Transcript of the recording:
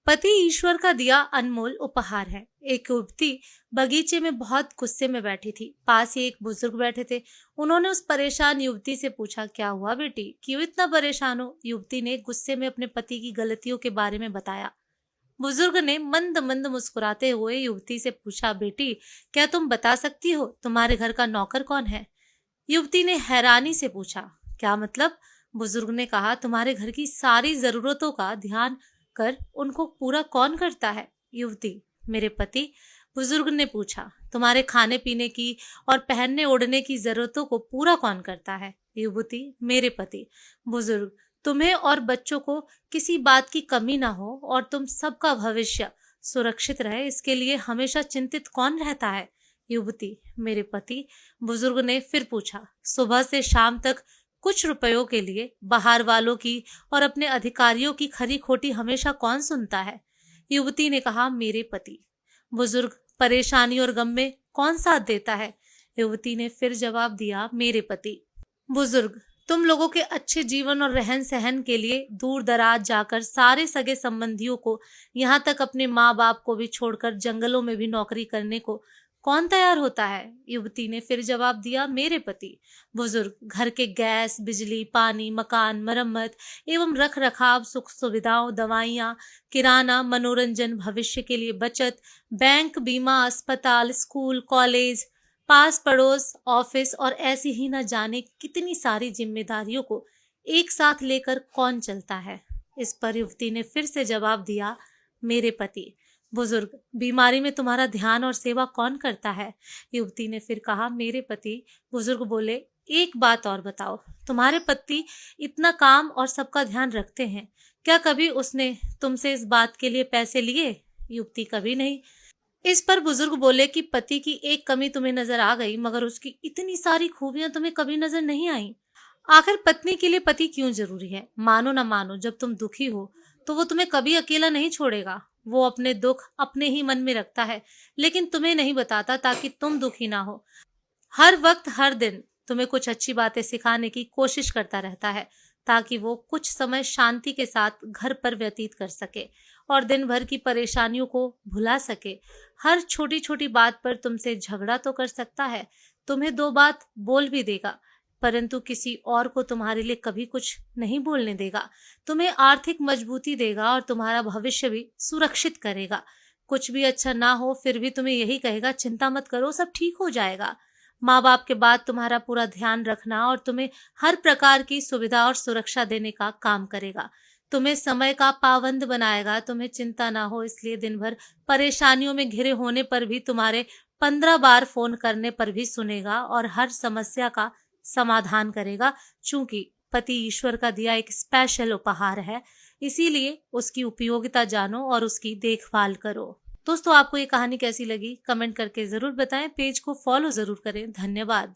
पति ईश्वर का दिया अनमोल उपहार है। एक युवती बगीचे में बहुत गुस्से में बैठी थी। पास ही एक बुजुर्ग बैठे थे। उन्होंने उस परेशान युवती से पूछा, क्या हुआ बेटी, क्यों इतना परेशान हो? युवती ने गुस्से में अपने पति की गलतियों के बारे में बताया। बुजुर्ग ने मंद मंद मुस्कुराते हुए युवती से पूछा, बेटी क्या तुम बता सकती हो तुम्हारे घर का नौकर कौन है? युवती ने हैरानी से पूछा, क्या मतलब? बुजुर्ग ने कहा, तुम्हारे घर की सारी जरूरतों का ध्यान कर उनको पूरा कौन करता है? युवती, मेरे पति। बुजुर्ग ने पूछा, तुम्हारे खाने पीने की और पहनने ओढ़ने की जरूरतों को पूरा कौन करता है? युवती, मेरे पति। बुजुर्ग, तुम्हें और बच्चों को किसी बात की कमी ना हो और तुम सबका भविष्य सुरक्षित रहे, इसके लिए हमेशा चिंतित कौन रहता है? युवती, मेरे पति। बुजुर्ग ने फिर पूछा, सुबह से शाम तक कुछ रुपयों के लिए बाहर वालों की और अपने अधिकारियों की खरी खोटी हमेशा कौन सुनता है? युवती ने कहा, मेरे पति। बुजुर्ग, परेशानी और गम में कौन साथ देता है? युवती ने फिर जवाब दिया, मेरे पति। बुजुर्ग, तुम लोगों के अच्छे जीवन और रहन सहन के लिए दूर दराज जाकर सारे सगे संबंधियों को, यहाँ तक अपने माँ बाप को भी छोड़कर जंगलों में भी नौकरी करने को कौन तैयार होता है? युवती ने फिर जवाब दिया, मेरे पति। बुजुर्ग, घर के गैस, बिजली, पानी, मकान, मरम्मत एवं रख रखाव, सुख सुविधाओं, दवाइयाँ, किराना, मनोरंजन, भविष्य के लिए बचत, बैंक, बीमा, अस्पताल, स्कूल, कॉलेज, पास पड़ोस, ऑफिस और ऐसी ही न जाने कितनी सारी जिम्मेदारियों को एक साथ लेकर कौन चलता है? इस पर युवती ने फिर से जवाब दिया, मेरे पति। बुजुर्ग, बीमारी में तुम्हारा ध्यान और सेवा कौन करता है? युवती ने फिर कहा, मेरे पति। बुजुर्ग बोले, एक बात और बताओ, तुम्हारे पति इतना काम और सबका ध्यान रखते हैं, क्या कभी उसने तुमसे इस बात के लिए पैसे लिए? युवती, कभी नहीं। इस पर बुजुर्ग बोले कि पति की एक कमी तुम्हें नजर आ गई, मगर उसकी इतनी सारी खूबियां तुम्हें कभी नजर नहीं आई। आखिर पत्नी के लिए पति क्यों जरूरी है? मानो ना मानो, जब तुम दुखी हो तो वो तुम्हें कभी अकेला नहीं छोड़ेगा। वो अपने दुख अपने ही मन में रखता है, लेकिन तुम्हें नहीं बताता ताकि तुम दुखी ना हो। हर वक्त हर दिन तुम्हें कुछ अच्छी बातें सिखाने की कोशिश करता रहता है, ताकि वो कुछ समय शांति के साथ घर पर व्यतीत कर सके और दिन भर की परेशानियों को भुला सके। हर छोटी छोटी बात पर तुमसे झगड़ा तो कर सकता है, तुम्हें दो बात बोल भी देगा, परंतु किसी और को तुम्हारे लिए कभी कुछ नहीं बोलने देगा। तुम्हें आर्थिक मजबूती देगा और तुम्हारा भविष्य भी सुरक्षित करेगा। कुछ भी अच्छा ना हो फिर भी तुम्हें यही कहेगा, चिंता मत करो, सब ठीक हो जाएगा। माँ बाप के बाद तुम्हारा पूरा ध्यान रखना और तुम्हें हर प्रकार की सुविधा और सुरक्षा देने का काम करेगा। तुम्हें समय का पाबंद बनाएगा। तुम्हें चिंता ना हो इसलिए दिन भर परेशानियों में घिरे होने पर भी तुम्हारे 15 बार फोन करने पर भी सुनेगा और हर समस्या का समाधान करेगा। चूंकि पति ईश्वर का दिया एक स्पेशल उपहार है, इसीलिए उसकी उपयोगिता जानो और उसकी देखभाल करो। दोस्तों, आपको ये कहानी कैसी लगी कमेंट करके जरूर बताएं। पेज को फॉलो जरूर करें। धन्यवाद।